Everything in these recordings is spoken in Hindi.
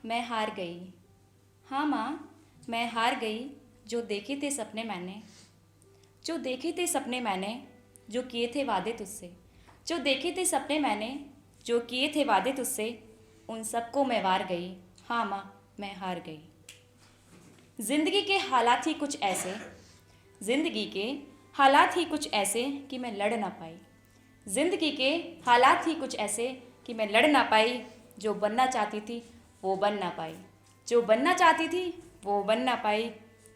मैं हार गई। हाँ माँ, मैं हार गई। जो देखे थे सपने मैंने, जो देखे थे सपने मैंने, जो किए थे वादे तुझसे, जो देखे थे सपने मैंने, जो किए थे वादे तुझसे, उन सबको मैं वार गई। हाँ माँ, मैं हार गई। जिंदगी के हालात ही कुछ ऐसे, जिंदगी के हालात ही कुछ ऐसे कि मैं लड़ ना पाई। जिंदगी के हालात ही कुछ ऐसे कि मैं लड़ ना पाई। जो बनना चाहती थी वो बन ना पाई, जो बनना चाहती थी वो बन ना पाई।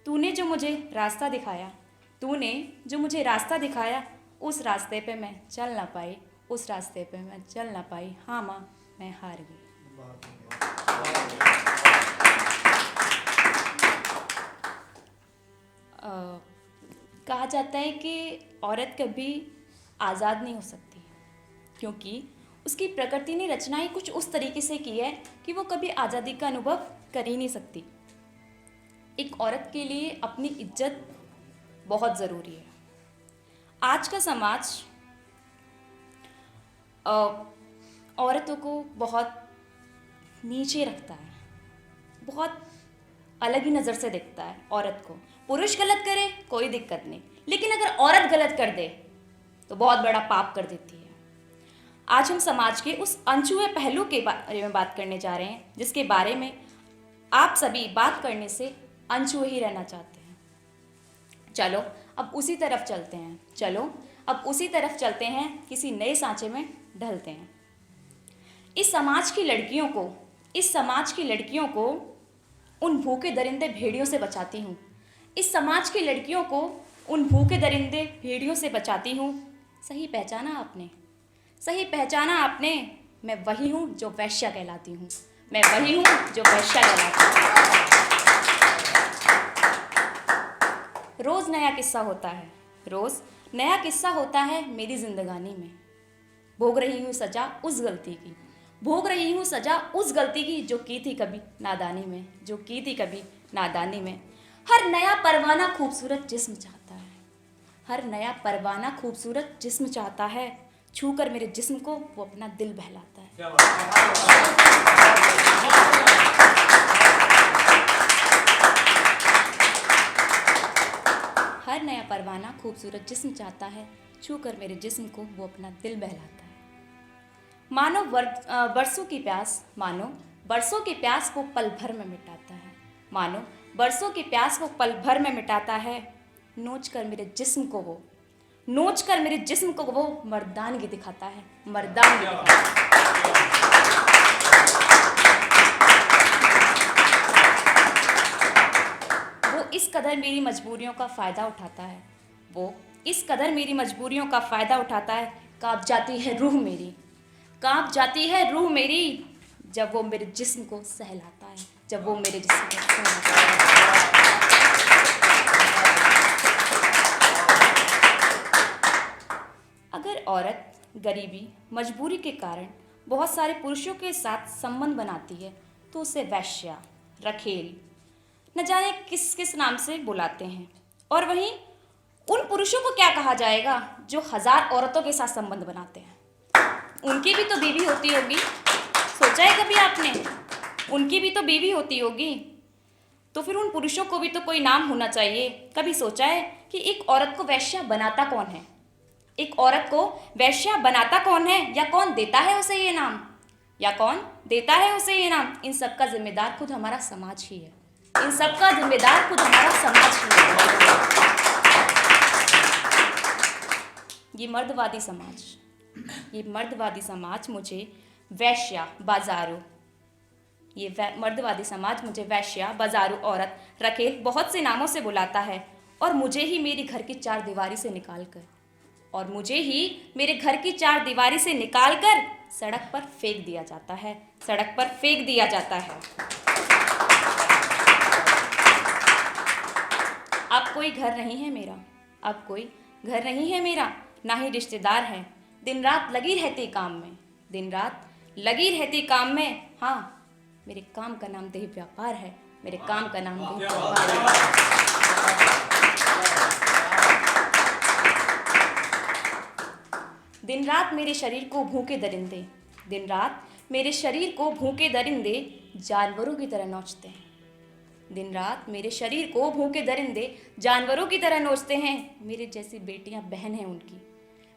तूने जो मुझे रास्ता दिखाया, तूने जो मुझे रास्ता दिखाया, उस रास्ते पे मैं चल ना पाई, उस रास्ते पे मैं चल ना पाई। हाँ माँ, मैं हार गई। कहा जाता है कि औरत कभी आज़ाद नहीं हो सकती, क्योंकि उसकी प्रकृति ने रचनाएं कुछ उस तरीके से की है कि वो कभी आज़ादी का अनुभव कर ही नहीं सकती। एक औरत के लिए अपनी इज्जत बहुत ज़रूरी है। आज का समाज औरतों को बहुत नीचे रखता है, बहुत अलग ही नज़र से देखता है औरत को। पुरुष गलत करे कोई दिक्कत नहीं, लेकिन अगर औरत गलत कर दे तो बहुत बड़ा पाप कर देती है। आज हम समाज के उस अनछुए पहलू के बारे में बात करने जा रहे हैं, जिसके बारे में आप सभी बात करने से अनछुए ही रहना चाहते हैं। चलो अब उसी तरफ चलते हैं, चलो अब उसी तरफ चलते हैं, किसी नए सांचे में ढलते हैं। इस समाज की लड़कियों को, इस समाज की लड़कियों को उन भूखे दरिंदे भेड़ियों से बचाती हूँ। इस समाज की लड़कियों को उन भूखे दरिंदे भेड़ियों से बचाती हूँ। सही पहचाना आपने, सही पहचाना आपने। मैं वही हूँ जो वैश्या कहलाती हूँ, मैं वही हूँ जो वैश्या कहलाती हूँ। रोज़ नया किस्सा होता है, रोज़ नया किस्सा होता है मेरी जिंदगानी में। भोग रही हूँ सजा उस गलती की, भोग रही हूँ सजा उस गलती की जो की थी कभी नादानी में, जो की थी कभी नादानी में। हर नया परवाना खूबसूरत जिस्म चाहता है, हर नया परवाना खूबसूरत जिस्म चाहता है। छू कर मेरे जिस्म को वो अपना दिल बहलाता है। हर नया परवाना खूबसूरत जिस्म चाहता है, छू कर मेरे जिस्म को वो अपना दिल बहलाता है। मानो बरसों की प्यास, मानो बरसों की प्यास को पल भर में मिटाता है, मानो बरसों की प्यास को पल भर में मिटाता है। नोच कर मेरे जिस्म को वो, नोच कर मेरे जिस्म को वो मर्दानगी दिखाता है, मर्दानगी दिखाता है। वो इस कदर मेरी मजबूरियों का फ़ायदा उठाता है, वो इस कदर मेरी मजबूरियों का फ़ायदा उठाता है। काँप जाती है रूह मेरी, काँप जाती है रूह मेरी, जब वो मेरे जिस्म को सहलाता है, जब वो मेरे जिस्म को सहलाता है। अगर औरत गरीबी, मजबूरी के कारण बहुत सारे पुरुषों के साथ संबंध बनाती है तो उसे वैश्या, रखेल, न जाने किस किस नाम से बुलाते हैं। और वहीं उन पुरुषों को क्या कहा जाएगा जो 1000 औरतों के साथ संबंध बनाते हैं? उनकी भी तो बीवी होती होगी, सोचा है कभी आपने? उनकी भी तो बीवी होती होगी, तो फिर उन पुरुषों को भी तो कोई नाम होना चाहिए। कभी सोचा है कि एक औरत को वैश्या बनाता कौन है? एक औरत को वैश्या बनाता कौन है, या कौन देता है उसे ये नाम, या कौन देता है उसे ये नाम? इन सब का जिम्मेदार खुद हमारा समाज ही है, इन सब का जिम्मेदार खुद हमारा समाज ही है। ये मर्दवादी समाज, ये मर्दवादी समाज मुझे वैश्या, बाजारू, मर्दवादी समाज मुझे वैश्या, बाजारू, औरत, रखेल बहुत से नामों से बुलाता है। और मुझे ही मेरी घर की 4 दीवारी से निकाल कर, और मुझे ही मेरे घर की 4 दीवारी से निकाल कर सड़क पर फेंक दिया जाता है, सड़क पर फेंक दिया जाता है। अब कोई घर नहीं है मेरा, अब कोई घर नहीं है मेरा, ना ही रिश्तेदार है। दिन रात लगी रहती काम में, दिन रात लगी रहती काम में। हाँ, मेरे काम का नाम देह व्यापार है, मेरे काम का नाम देह व्यापार है। दिन रात मेरे शरीर को भूखे दरिंदे, दिन रात मेरे शरीर को भूखे दरिंदे जानवरों की तरह नोचते हैं। दिन रात मेरे शरीर को भूखे दरिंदे जानवरों की तरह नोचते हैं। मेरे जैसी बेटियां बहन हैं उनकी,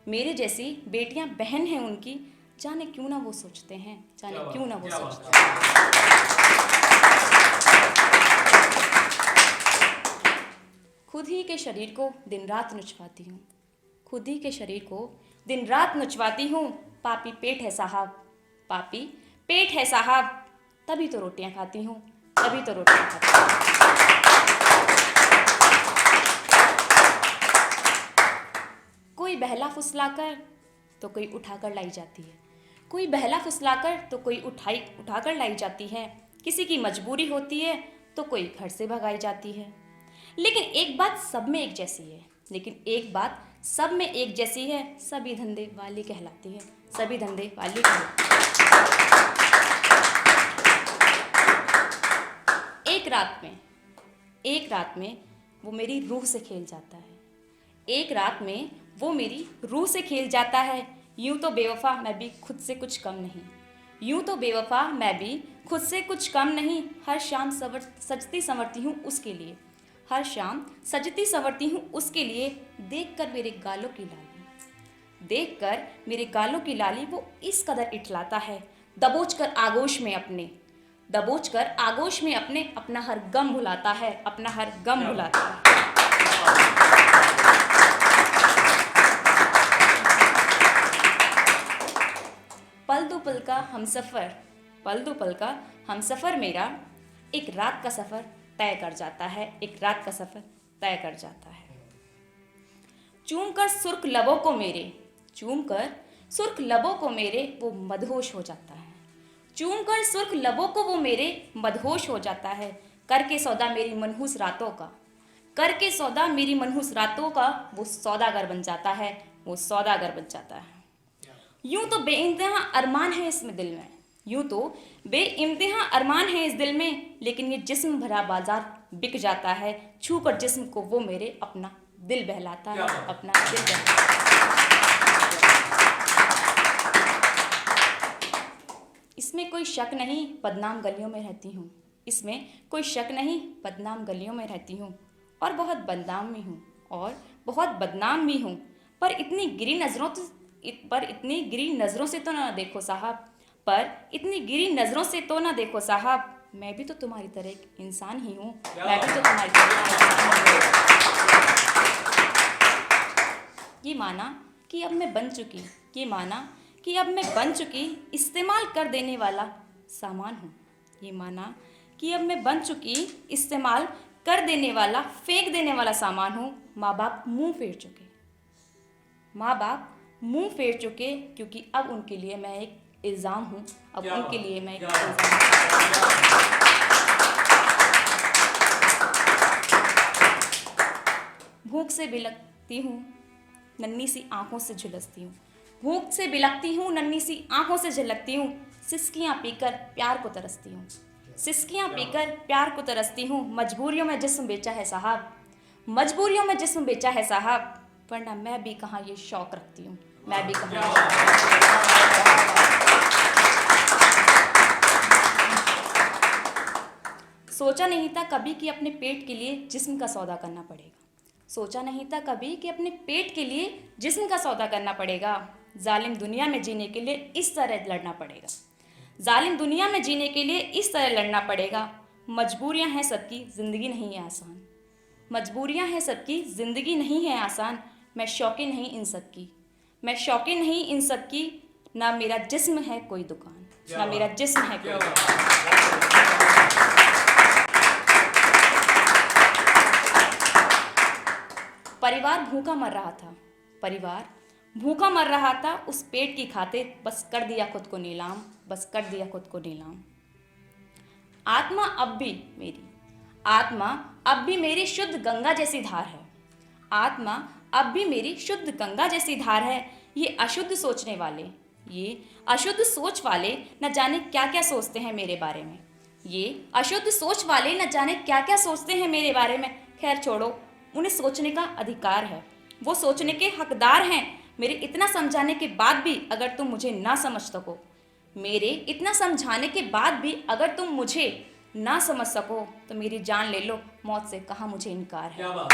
मेरे जैसी बेटियां बहन हैं उनकी, जाने क्यों ना वो सोचते हैं, जाने क्यों ना वो सोचते हैं। खुद ही के शरीर को दिन रात नुचवाती हूँ, खुद ही के शरीर को दिन रात नुचवाती हूँ। पापी पेट है साहब, पापी पेट है साहब, तभी तो रोटियां खाती हूँ, तभी तो रोटियां खाती हूँ। कोई बहला फुसलाकर तो कोई उठाकर लाई जाती है, कोई बहला फुसलाकर तो कोई उठाकर लाई जाती है। किसी की मजबूरी होती है तो कोई घर से भगाई जाती है। लेकिन एक बात सब में एक जैसी है, लेकिन एक बात सब में एक जैसी है, सभी धंधे वाली कहलाती है, सभी धंधे वाली कहलाती है। एक रात में वो मेरी रूह से खेल जाता है, एक रात में वो मेरी रूह से खेल जाता है। यूं तो बेवफा मैं भी खुद से कुछ कम नहीं, यूं तो बेवफा मैं भी खुद से कुछ कम नहीं। हर शाम सजती संवरती हूँ उसके लिए, हर शाम सजती संवरती हूँ उसके लिए। देखकर मेरे गालों की लाली, देखकर मेरे गालों की लाली वो इस कदर इठलाता है, दबोचकर आगोश में अपने, दबोचकर आगोश में अपने अपना हर गम भुलाता है, अपना हर गम भुलाता है। पल दो पल का हमसफर, पल दो पल का हमसफर मेरा एक रात का सफर तय कर जाता है, एक रात का सफर तय कर जाता है। चूमकर सुर्ख लबों को मेरे, चूमकर सुर्ख लबों को मेरे वो मदहोश हो जाता है, चूमकर सुर्ख लबों को वो मेरे मदहोश हो जाता है। करके सौदा मेरी मनहूस रातों का, करके सौदा मेरी मनहूस रातों का वो सौदागर बन जाता है, वो सौदागर बन जाता है। यूं तो बेइंतहा अरमान है इसमें दिल में, यूं तो बेइंतहा अरमान है इस दिल में, लेकिन ये जिस्म भरा बाजार बिक जाता है। छू कर जिस्म को वो मेरे अपना दिल बहलाता है, अपना दिल बहलाता है। इसमें कोई शक नहीं बदनाम गलियों में रहती हूँ, इसमें कोई शक नहीं बदनाम गलियों में रहती हूँ, और बहुत बदनाम भी हूँ, और बहुत बदनाम भी हूँ। पर इतनी गिरी नज़रों से तो ना देखो साहब, पर इतनी गिरी नज़रों से तो ना देखो साहब। मैं भी तो तुम्हारी तरह एक इंसान ही हूँ, मैं भी तो तुम्हारी तरह एक इंसान हूँ। ये माना कि अब मैं बन चुकी, ये माना कि अब मैं बन चुकी इस्तेमाल कर देने वाला सामान हूँ, ये माना कि अब मैं बन चुकी इस्तेमाल कर देने वाला, फेंक देने वाला सामान हूँ। माँ बाप मुंह फेर चुके, माँ बाप मुंह फेर चुके, क्योंकि अब उनके लिए मैं एक इल्ज़ाम हूँ, अब उनके लिए मैं एक इल्ज़ाम हूँ। भूख से बिलखती हूँ, नन्ही सी आंखों से झुलसती हूँ, भूख से बिलखती हूँ, नन्ही सी आंखों से झलकती हूँ। सिसकियाँ पीकर प्यार को तरसती हूँ, सिसकियाँ पीकर प्यार को तरसती हूँ। मजबूरियों में जिस्म बेचा है साहब, मजबूरियों में जिस्म बेचा है साहब, वरना मैं भी कहाँ ये शौक रखती हूँ, मैं भी कहाँ ये शौक रखती हूँ। सोचा नहीं था कभी कि अपने पेट के लिए जिस्म का सौदा करना पड़ेगा, सोचा नहीं था कभी कि अपने पेट के लिए जिस्म का सौदा करना पड़ेगा। जालिम दुनिया में जीने के लिए इस तरह लड़ना पड़ेगा, जालिम दुनिया में जीने के लिए इस तरह लड़ना पड़ेगा। मजबूरियां हैं सबकी, ज़िंदगी नहीं है आसान, मजबूरियां हैं सबकी, ज़िंदगी नहीं है आसान। मैं शौकीन नहीं इन सब की, मैं शौकीन नहीं इन सब की। ना मेरा जिस्म है कोई दुकान, ना मेरा जिस्म है कोई दुकान। परिवार भूखा मर रहा था, परिवार भूखा मर रहा था उस पेट की खातिर, बस कर दिया खुद को नीलाम, बस कर दिया खुद को नीलाम। आत्मा अब भी मेरी, आत्मा अब भी मेरी शुद्ध गंगा जैसी धार है, आत्मा अब भी मेरी शुद्ध गंगा जैसी धार है। ये अशुद्ध सोचने वाले, ये अशुद्ध सोच वाले न जाने क्या क्या सोचते हैं मेरे बारे में, ये अशुद्ध सोच वाले न जाने क्या क्या सोचते हैं मेरे बारे में। खैर छोड़ो, उन्हें सोचने का अधिकार है, वो सोचने के हकदार हैं। मेरे इतना समझाने के बाद भी अगर तुम मुझे ना समझ सको, मेरे इतना समझाने के बाद भी अगर तुम मुझे ना समझ सको तो मेरी जान ले लो, मौत से कहाँ मुझे इनकार है। क्या बात।